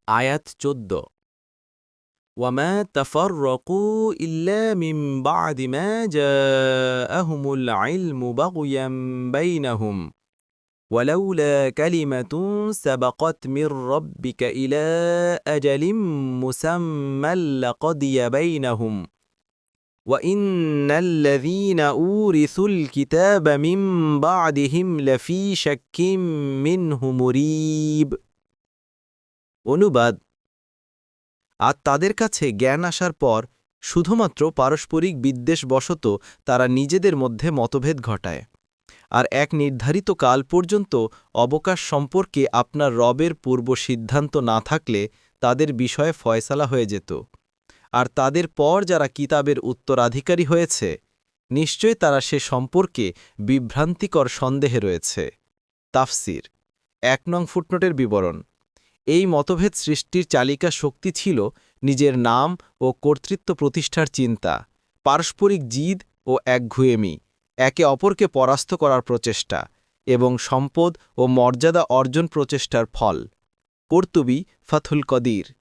আয়াত 14 وما تفرقوا إلا من بعد ما جاءهم العلم بغيا بينهم ولولا كلمة سبقت من ربك إلى أجل مسمى لقضي بينهم وإن الذين أورثوا الكتاب من بعدهم لفي شك منه مريب অনুবাদ আর তাদের কাছে জ্ঞান আসার পর শুধুমাত্র পারস্পরিক বিদ্বেষবশত তারা নিজেদের মধ্যে মতভেদ ঘটায় আর এক নির্ধারিত কাল পর্যন্ত অবকাশ সম্পর্কে আপনার রবের পূর্ব সিদ্ধান্ত না থাকলে তাদের বিষয়ে ফয়সালা হয়ে যেত আর তাদের পর যারা কিতাবের উত্তরাধিকারী হয়েছে নিশ্চয় তারা সে সম্পর্কে বিভ্রান্তিকর সন্দেহে রয়েছে তাফসির 1 নং ফুটনোটের বিবরণ এই মতভেদ সৃষ্টির চালিকা শক্তি ছিল নিজের নাম ও কর্তৃত্ব প্রতিষ্ঠার চিন্তা পারস্পরিক জিদ ও একঘুয়েমি একে অপরকে পরাস্ত করার প্রচেষ্টা এবং সম্পদ ও মর্যাদা অর্জন প্রচেষ্টার ফল কর্তুবী ফাথুল কদির